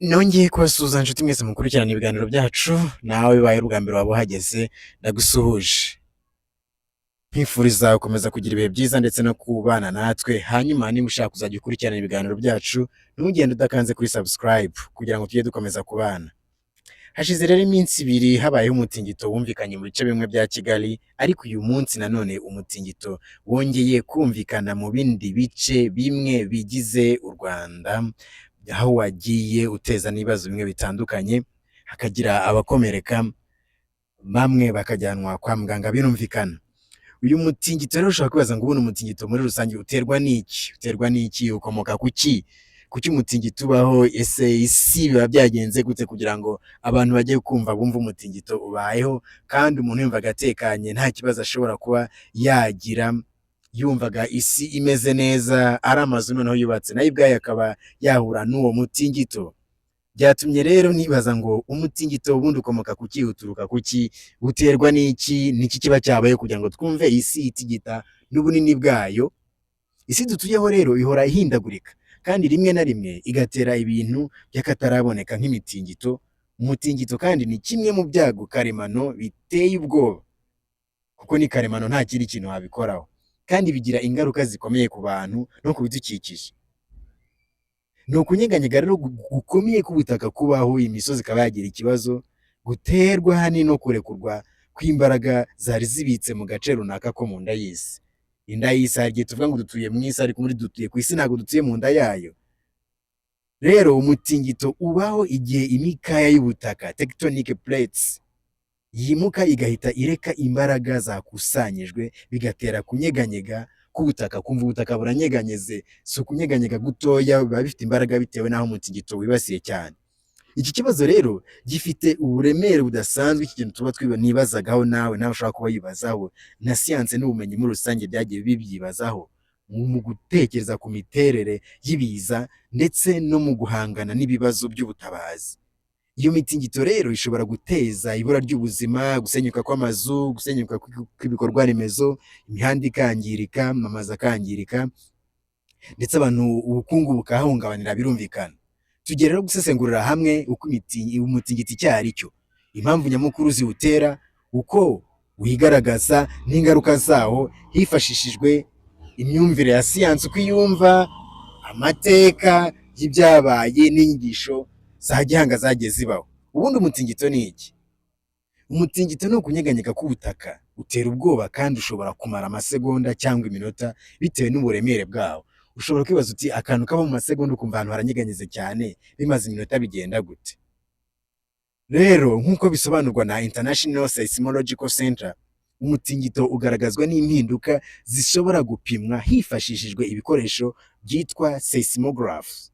Nongeye kubasuhuza nshuti mwese mukurikirana ibiganiro byacu, nawe bibaye ubwa mbere waba uhageze ndagusuhuje, nkwifuriza gukomeza kugira ibihe byiza ndetse no kubana natwe. Hanyuma niba ushaka kuzajya ukurikirana ibiganiro byacu, ntugende udakanze kuri subscribe kugira ngo tujye dukomeza kubana. Hashize rero iminsi ibiri habayeho umutingito wumvikanye mu bice bimwe bya Kigali, ariko uyu munsi nanone umutingito wongeye kumvikana mu bindi bice bimwe bigize u Rwanda, aho wagiye uteza n'ibibazo bimwe bitandukanye, hakagira abakomereka, bamwe bakajyanwa kwa muganga birumvikana. Uyu mutingito rero ushobora kwibaza ngo ubundi umutingito muri rusange uterwa n'iki? Uterwa n'iki? Ukomoka ku ki? Kuki umutingito ubaho? Ese isi biba byagenze gute kugira ngo abantu bajye kumva bumva umutingito ubayeho, kandi umuntu yumvaga atekanye nta kibazo ashobora kuba yagira, yumvaga isi imeze neza, ari amazu noneho yubatse nayo ubwayo akaba yahura n'uwo mutingito. Byatumye rero nibaza ngo umutingito ubundi ukomoka ku ki? Uturuka ku ki? Uterwa n'iki? Niki kiba cyabaye kugira ngo twumve isi itigita n'ubunini bwayo? Isi dutuyeho rero ihora ihindagurika, kandi rimwe na rimwe igatera ibintu by'akataraboneka nk'imitingito. Umutingito kandi ni kimwe mu byago karemano biteye ubwoba, kuko ni karemano nta kindi kintu wabikoraho, kandi bigira ingaruka zikomeye ku bantu no ku bidukikije. Ni ukunyeganyega rero gukomeye k'ubutaka kubaho, imisozi ikaba yagira ikibazo, guterwa ahanini no kurekurwa kw'imbaraga zari zibitse mu gace runaka ko mu nda y'isi. Inda y'isi, hari igihe tuvuga ngo dutuye mu isi, ariko muri dutuye ku isi, ntabwo dutuye mu nda yayo. Rero umutingito ubaho igihe imikaya y'ubutaka, tectonic plates, yimuka igahita ireka imbaraga zakusanyijwe, bigatera kunyeganyega k'ubutaka, kumva ubutaka buranyeganyeze. Si ukunyeganyega gutoya, biba bifite imbaraga bitewe n'aho umutingito wibasiye cyane. Iki kibazo rero gifite uburemere budasanzwe, iki kintu tuba nibazagaho, nawe ushobora kuba yibazaho, na siyanse n'ubumenyi muri rusange byagiye bibyibazaho mu gutekereza ku miterere y'ibiza ndetse no mu guhangana n'ibibazo by'ubutabazi. Iyo mitingito rero ishobora guteza ibura ry'ubuzima, gusenyuka kw'amazu, gusenyuka kw'ibikorwa remezo, imihanda ikangirika, amazu akangirika, ndetse abantu ubukungu bukahahungabanira birumvikana. Tugiye rero gusesengurira hamwe uko umutingito icyo ari cyo, impamvu nyamukuru ziwutera, uko wigaragaza n'ingaruka zawo, hifashishijwe imyumvire ya siyansi uko iyumva, amateka y'ibyabaye n'inyigisho za gihanga zagiye zibaho. Ubundi umutingito ni iki? Umutingito ni ukunyeganyega k'ubutaka, utera ubwoba kandi ushobora kumara amasegonda cyangwa iminota bitewe n'uburemere bwawo. Ushobora kwibaza uti akantu kaba mu masegonda ukumva ahantu haranyeganyeze cyane, bimaze iminota bigenda gute? Rero nk'uko bisobanurwa na International Seismological Center, umutingito ugaragazwa n'impinduka zishobora gupimwa hifashishijwe ibikoresho byitwa seismographs,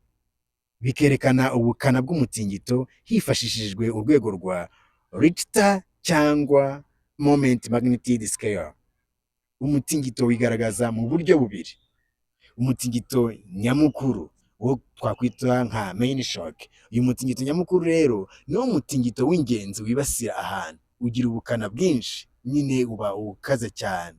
bikerekana ubukana bw'umutingito hifashishijwe urwego rwa Richter cyangwa moment magnitude scale. Umutingito wigaragaza mu buryo bubiri: umutingito nyamukuru wo twakwita nka main shock. Uyu mutingito nyamukuru rero ni wo mutingito w'ingenzi wibasira ahantu, ugira ubukana bwinshi, nyine uba ukaze cyane.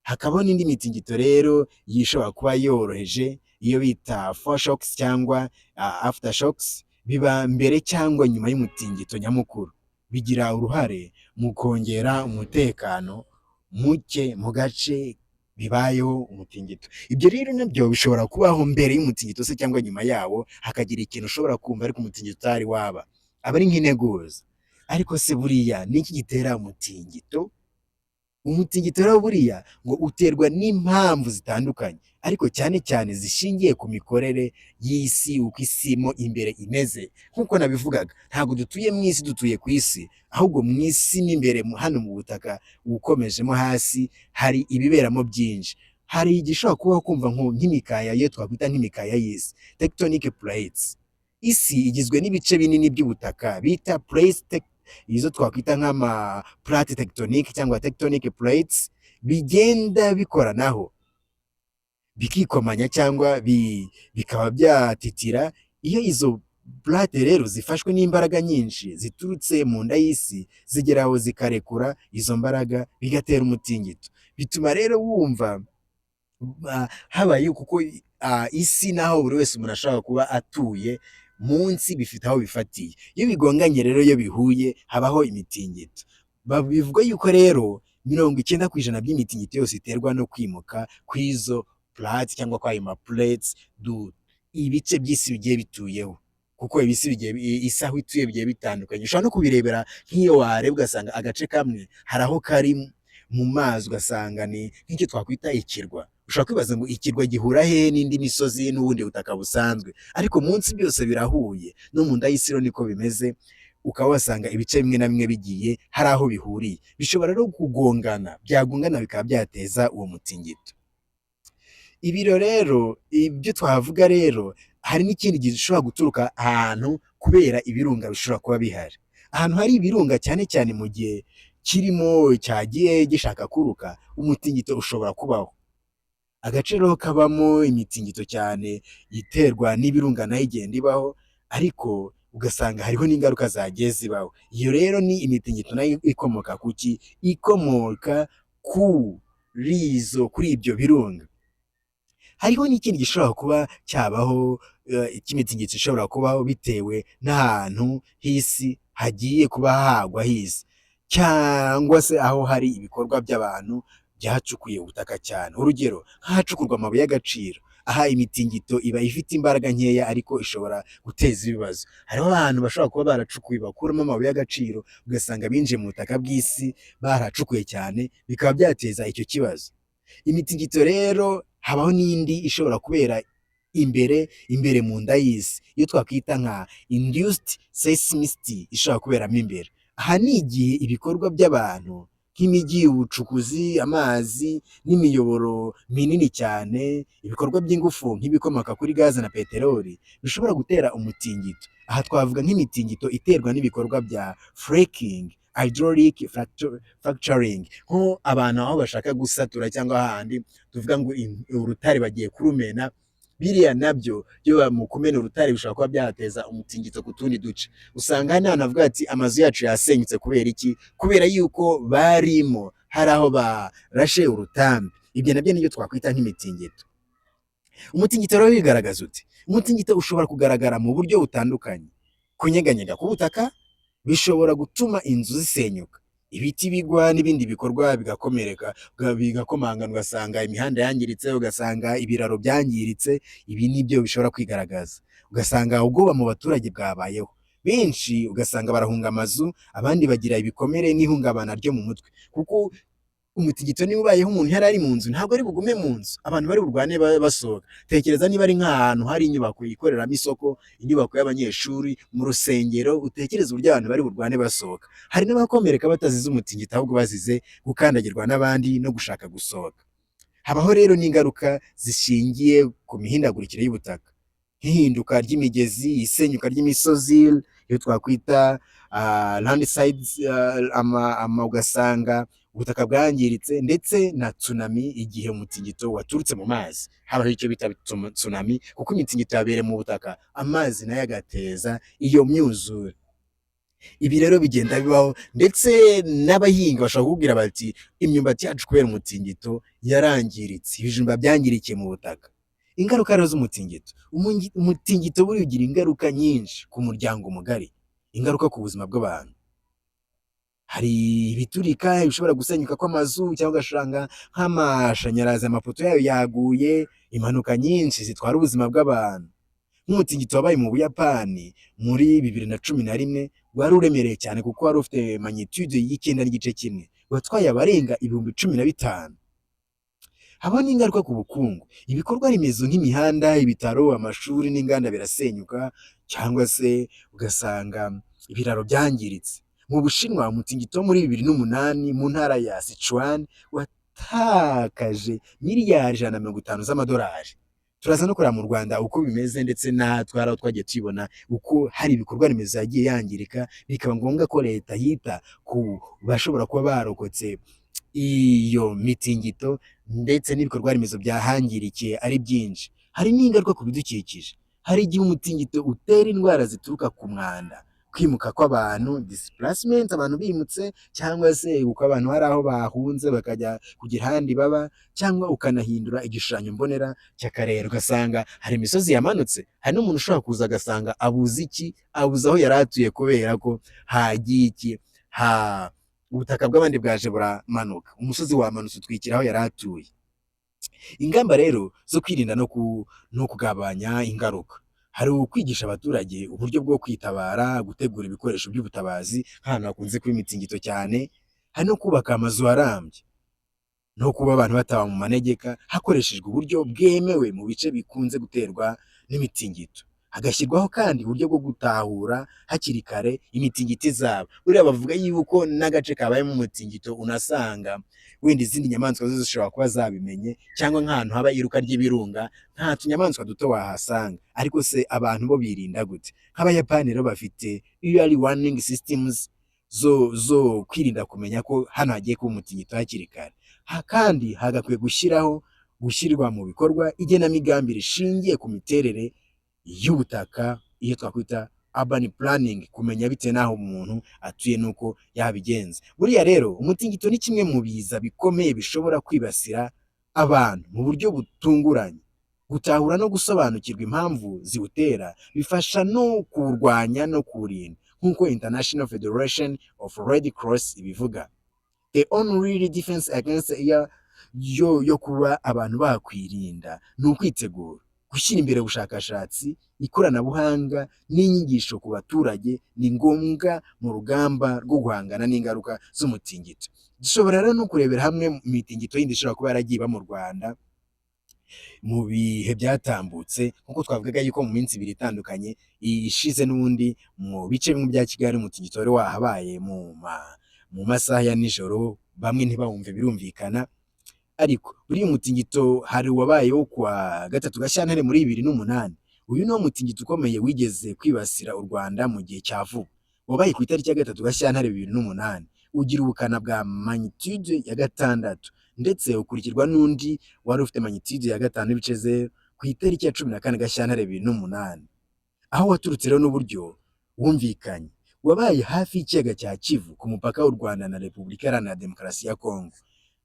Hakabaho n'indi mitingito rero yishobora kuba yoroheje, iyo bita foreshocks cyangwa aftershocks, biba mbere cyangwa nyuma y'umutingito nyamukuru. Bigira uruhare mu kongera umutekano muke mu gace bibayeho umutingito. Ibyo rero nabyo bishobora kubaho mbere y'umutingito se cyangwa nyuma yawo, hakagira ikintu ushobora kumva ariko umutingito utari waba, aba ari nk'integuza. Ariko se buriya ni iki gitera umutingito? Umutingito rero buriya ngo uterwa n'impamvu zitandukanye, ariko cyane cyane zishingiye ku mikorere y'isi, uko isi mo imbere imeze. Nk'uko nabivugaga, ntabwo dutuye mu isi, dutuye ku isi, ahubwo mu isi n'imbere hano mu butaka ukomejemo hasi hari ibiberamo byinshi. Hari igishobora kubaho kumva nk'imikaya, iyo twakwita nk'imikaya y'isi, tectonic plates. Isi igizwe n'ibice binini by'ubutaka bita plates, izo twakwita nk'ama plate tectonic cyangwa tectonic plates, bigenda bikoranaho, bikikomanya cyangwa bikaba byatitira. Iyo izo plate rero zifashwe n'imbaraga nyinshi ziturutse mu nda y'isi, zigeraho zikarekura izo mbaraga, bigatera umutingito. Bituma rero wumva habaye kuko isi naho buri wese umuntu ashobora kuba atuye, munsi bifite aho bifatiye. Iyo bigonganye rero, iyo bihuye habaho imitingito. Bivuga yuko rero 90% by'imitingito yose iterwa no kwimuka kw'izo plate cyangwa kw'ayo ma plates ibice by'isi bigiye bituyeho, kuko isi aho ituye bigiye bitandukanye. Ushobora no kubirebera nk'iyo wareba ugasanga agace kamwe hari aho kari mu mazi, ugasanga ni nk'icyo twakwita ikirwa. Ushobora kwibaza ngo ikirwa gihura hehe n'indi misozi n'ubundi butaka busanzwe, ariko munsi byose birahuye. No mu nda y'isi rero niko bimeze, ukaba wasanga ibice bimwe na bimwe bigiye hari aho bihuriye. Bishobora rero kugongana, byagongana bikaba byateza uwo mutingito. Ibiro rero, ibyo twavuga rero, hari n'ikindi gishobora guturuka ahantu kubera ibirunga bishobora kuba bihari. Ahantu hari ibirunga cyane cyane mu gihe kirimo cyagiye gishaka kuruka, umutingito ushobora kubaho. Agace rero kabamo imitingito cyane iterwa n'ibirunga nayo igenda ibaho, ariko ugasanga hariho n'ingaruka zagiye zibaho. Iyo rero ni imitingito nayo ikomoka kuki? Ikomoka kuri ibyo birunga. Hariho n'ikindi gishobora kuba cyabaho, cy'imitingito ishobora kubaho bitewe n'ahantu h'isi hagiye kuba hagwa h'isi, cyangwa se aho hari ibikorwa by'abantu byacukuye ubutaka cyane. Urugero nk'ahacukurwa amabuye y'agaciro, aha imitingito iba ifite imbaraga nkeya ariko ishobora guteza ibibazo. Hariho abantu bashobora kuba baracukuye bakuramo amabuye y'agaciro, ugasanga binjiye mu butaka bw'isi baracukuye cyane, bikaba byateza icyo kibazo. Imitingito rero habaho n'indi ishobora kubera imbere mu nda y'isi, iyo twakwita nka induced seismicity, ishobora kuberamo imbere. Aha ni igihe ibikorwa by'abantu nk'imijyi, ubucukuzi, amazi n'imiyoboro minini cyane, ibikorwa by'ingufu nk'ibikomoka kuri gaze na peteroli bishobora gutera umutingito. Aha twavuga nk'imitingito iterwa n'ibikorwa bya fracking, hydraulic fracturing, nko abantu aho bashaka gusatura cyangwa ahandi tuvuga ngo urutare bagiye kurumena, biriya nabyo byo mu kumena urutare bishobora kuba byateza umutingito ku tundi duce. Usanga hano hanavuga ati amazu yacu yasenyutse kubera iki? Kubera yuko barimo hari aho barashe urutambi. Ibyo nabyo nibyo twakwita nk'imitingito. Umutingito rero wigaragaza ute? Umutingito ushobora kugaragara mu buryo butandukanye. Kunyeganyega k'ubutaka bishobora gutuma inzu zisenyuka, ibiti bigwa n'ibindi bikorwa bigakomereka, bigakomangana, ugasanga imihanda yangiritse, ugasanga ibiraro byangiritse. Ibi nibyo bishobora kwigaragaza. Ugasanga ubwoba mu baturage bwabayeho, benshi ugasanga barahunga amazu, abandi bagira ibikomere n'ihungabana ryo mu mutwe, kuko umutingito niba ubayeho umuntu yari ari mu nzu ntabwo ari bugume mu nzu, abantu bari burwane basohoka. Tekereza niba ari nk'ahantu hari inyubako ikoreramo isoko, inyubako y'abanyeshuri, mu rusengero, utekereza uburyo abantu bari burwane basohoka. Hari n'abakomereka batazize umutingito ahubwo bazize gukandagirwa n'abandi no gushaka gusohoka. Habaho rero n'ingaruka zishingiye ku mihindagurikire y'ubutaka, nk'ihinduka ry'imigezi, isenyuka ry'imisozi, iyo twakwita landslides, ugasanga ubutaka bwangiritse, ndetse na tsunami igihe umutingito waturutse mu mazi. Habaho icyo bita tsunami, kuko imitingito yabereye mu butaka, amazi nayo agateza iyo myuzure. Ibi rero bigenda bibaho, ndetse n'abahinga bashobora kukubwira bati imyumbati yacu kubera umutingito yarangiritse, ibijumba byangirikiye mu butaka. Ingaruka rero z'umutingito, umutingito buriya ugira ingaruka nyinshi ku muryango mugari, ingaruka ku buzima bw'abantu. Hari ibiturika bishobora gusenyuka kw'amazu, cyangwa ugasanga nk'amashanyarazi, amapoto yayo yaguye, impanuka nyinshi zitwara ubuzima bw'abantu. Nk'umutingito wabaye mu Buyapani muri 2011 wari uremereye cyane, kuko wari ufite magnitude y'9.1, watwaye abarenga 15,000. Habaho n'ingaruka ku bukungu, ibikorwa remezo nk'imihanda, ibitaro, amashuri n'inganda birasenyuka, cyangwa se ugasanga ibiraro byangiritse. Mu Bushinwa, umutingito muri 2008 mu ntara ya Sichuan watakaje miliyari 150 z'amadolari. Turaza no kureba mu Rwanda uko bimeze, ndetse natwe hari aho twagiye tubona uko hari ibikorwa remezo yagiye yangirika, bikaba ngombwa ko leta yita ku bashobora kuba barokotse iyo mitingito, ndetse n'ibikorwa remezo byahangirikiye ari byinshi. Hari n'ingaruka ku bidukikije. Hari igihe umutingito utera indwara zituruka ku mwanda, kwimuka kw'abantu, displacement, abantu bimutse, cyangwa se uko abantu hari aho bahunze bakajya kugira ahandi baba, cyangwa ukanahindura igishushanyo mbonera cy'akarere, ugasanga hari imisozi yamanutse, hari n'umuntu ushobora kuza agasanga abuze iki, abuze aho yari atuye kubera ko hagiye iki, ubutaka bw'abandi bwaje buramanuka, umusozi wamanutse utwikira aho yari atuye. Ingamba rero zo kwirinda no kugabanya ingaruka, hari ukwigisha abaturage uburyo bwo kwitabara, gutegura ibikoresho by'ubutabazi nk'ahantu hakunze kuba imitingito cyane, hari no kubaka amazu arambye, no kuba abantu bataba mu manegeka hakoreshejwe uburyo bwemewe mu bice bikunze guterwa n'imitingito. Hagashyirwaho kandi uburyo bwo gutahura hakiri kare imitingito izaba. Buriya bavuga yuko n'agace kabayemo umutingito unasanga wenda izindi nyamaswa zo zishobora kuba zabimenye, cyangwa nk'ahantu haba iruka ry'ibirunga nta tunyamaswa duto wahasanga. Ariko se abantu bo birinda gute? Nk'Abayapani rero bafite early warning systems zo kwirinda kumenya ko hano hagiye kuba umutingito hakiri kare. Kandi hagakwiye gushyirwa mu bikorwa igenamigambi rishingiye ku miterere y'ubutaka, iyo twakwita urban planning, kumenya bitewe n'aho umuntu atuye n'uko yabigenza. Buriya rero umutingito ni kimwe mu biza bikomeye bishobora kwibasira abantu mu buryo butunguranye. Gutahura no gusobanukirwa impamvu ziwutera bifasha no kuwurwanya no kuwurinda, nk'uko International Federation of Red Cross ibivuga. The only real defense against yo kuba abantu bakwirinda ni ukwitegura, gushyira imbere ubushakashatsi, ikoranabuhanga n'inyigisho ku baturage ni ngombwa mu rugamba rwo guhangana n'ingaruka z'umutingito. Dushobora rero no kurebera hamwe imitingito yindi ishobora kuba yaragiye iba mu Rwanda mu bihe byatambutse, nk'uko twavugaga yuko mu minsi ibiri itandukanye ishize n'ubundi mu bice bimwe bya Kigali umutingito wari wahabaye mu masaha ya nijoro, bamwe ntibawumve birumvikana. Ariko buriya umutingito hari wabayeho kuwa 3 Gashyantare muri 2008. Uyu ni wo mutingito ukomeye wigeze kwibasira u Rwanda mu gihe cya vuba, wabaye ku itariki ya 3 Gashyantare 2008, ugira ubukana bwa magnitude ya 6, ndetse ukurikirwa n'undi wari ufite magnitude ya 5.0 ku itariki ya 14 Gashyantare 2008. Aho waturutse rero n'uburyo wumvikanye, wabaye hafi y'ikiyaga cya Kivu ku mupaka w'u Rwanda na Repubulika Iharanira Demokarasi ya Kongo.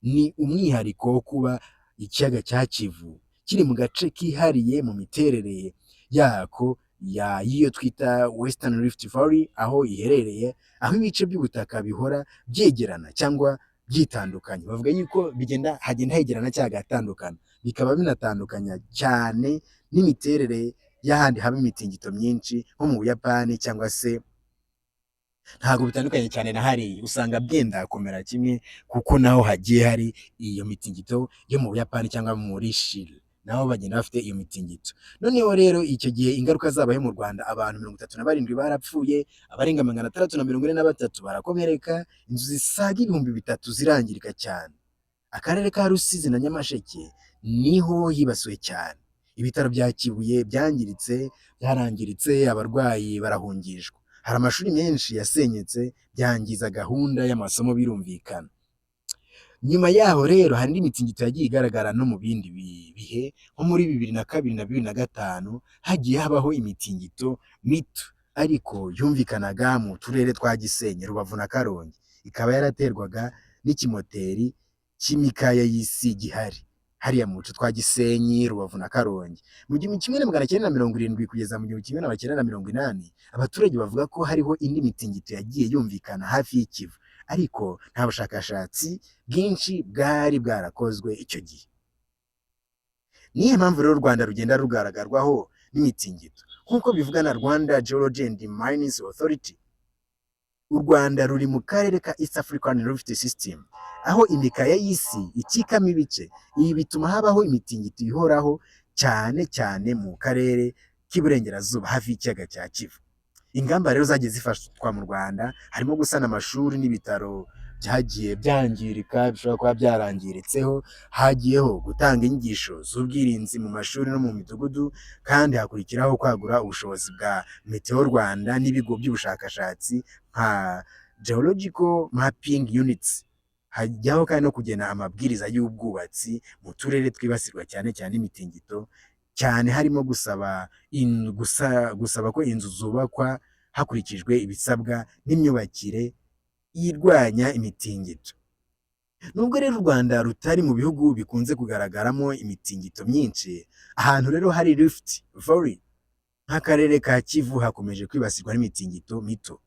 Ni umwihariko wo kuba ikiyaga cya Kivu kiri mu gace kihariye mu miterere yako y'iyo twita Western Rift Valley, aho iherereye, aho ibice by'ubutaka bihora byegerana cyangwa byitandukanye. Bavuga yuko hagenda hegerana cyangwa hatandukana, bikaba binatandukanya cyane n'imiterere y'ahandi haba imitingito myinshi nko mu Buyapani, cyangwa se ntabwo bitandukanye cyane na hariya, usanga byenda kumera kimwe kuko naho hagiye hari iyo mitingito yo mu Buyapani cyangwa muri Chile, naho bagenda bafite iyo mitingito. Noneho rero icyo gihe ingaruka zabaye mu Rwanda, abantu 37 barapfuye, abarenga 643 barakomereka, inzu zisaga 3000 zirangirika cyane. Akarere ka Rusizi na Nyamasheke niho hibasiwe cyane. Ibitaro bya Kibuye byarangiritse, abarwayi barahungishwa. Hari amashuri menshi yasenyutse, byangiza gahunda y'amasomo birumvikana. Nyuma yaho rero hari n'imitingito yagiye igaragara no mu bindi bihe, nko muri 2002 na 2005 hagiye habaho imitingito mito, ariko yumvikanaga mu turere twa Gisenyi, Rubavu na Karongi, ikaba yaraterwaga n'ikimoteri cy'imikaya y'isi gihari hariya mu duce twa Gisenyi, Rubavu na Karongi. Mu 1970 kugeza mu 1980 abaturage bavuga ko hariho indi mitingito yagiye yumvikana hafi y'Ikivu, ariko nta bushakashatsi bwinshi bwari bwarakozwe icyo gihe. Niyo mpamvu rero u Rwanda rugenda rugaragarwaho n'imitingito, nk'uko bivuga na Rwanda Geology and Mines Authority. U Rwanda ruri mu karere ka East African Rift System, aho imikaya y'isi ikikamo ibice. Ibi bituma habaho imitingito ihoraho cyane cyane mu karere k'iburengerazuba hafi y'ikiyaga cya Kivu. Ingamba rero zagiye zifashwa mu Rwanda harimo gusana amashuri n'ibitaro byagiye byangirika, bishobora kuba byarangiritseho, hagiyeho gutanga inyigisho z'ubwirinzi mu mashuri no mu midugudu, kandi hakurikiraho kwagura ubushobozi bwa Meteo Rwanda n'ibigo by'ubushakashatsi nka Geological Mapping Units. Hajyaho kandi no kugena amabwiriza y'ubwubatsi mu turere twibasirwa cyane cyane imitingito, cyane harimo gusaba ko inzu zubakwa hakurikijwe ibisabwa n'imyubakire irwanya imitingito. Nubwo rero u Rwanda rutari mu bihugu bikunze kugaragaramo imitingito myinshi, ahantu rero hari Rift Valley nk'akarere ka Kivu hakomeje kwibasirwa n'imitingito mito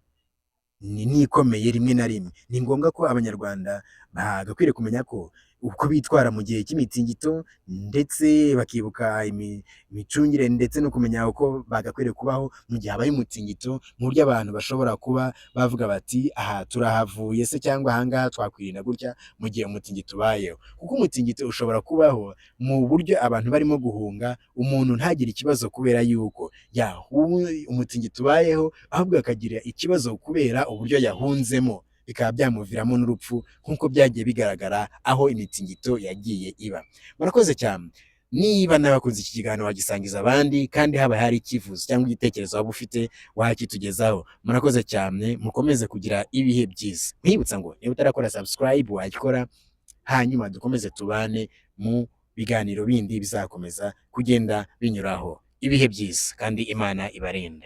n'ikomeye rimwe na rimwe. Ni ngombwa ko Abanyarwanda bagakwiriye kumenya ko uko bitwara mu gihe cy'imitingito, ndetse bakibuka imicungire ndetse no kumenya uko bagakwiriye kubaho mu gihe habaye umutingito, mu buryo abantu bashobora kuba bavuga bati aha turahavuye se, cyangwa aha ngaha twakwirinda gutya mu gihe umutingito ubayeho. Kuko umutingito ushobora kubaho mu buryo abantu barimo guhunga, umuntu ntagire ikibazo kubera yuko umutingito ubayeho, ahubwo akagira ikibazo kubera uburyo yahunzemo, bikaba byamuviramo n'urupfu nk'uko byagiye bigaragara aho imitingito yagiye iba. Murakoze cyane. Niba nabakunze iki kiganiro wagisangiza abandi, kandi haba hari icyifuzo cyangwa igitekerezo waba ufite wakitugezaho. Murakoze cyane, mukomeze kugira ibihe byiza. Nkwibutsa ngo niba utarakora subscribe wagikora, hanyuma dukomeze tubane mu biganiro bindi bizakomeza kugenda binyuraho. Ibihe byiza kandi Imana ibarinde.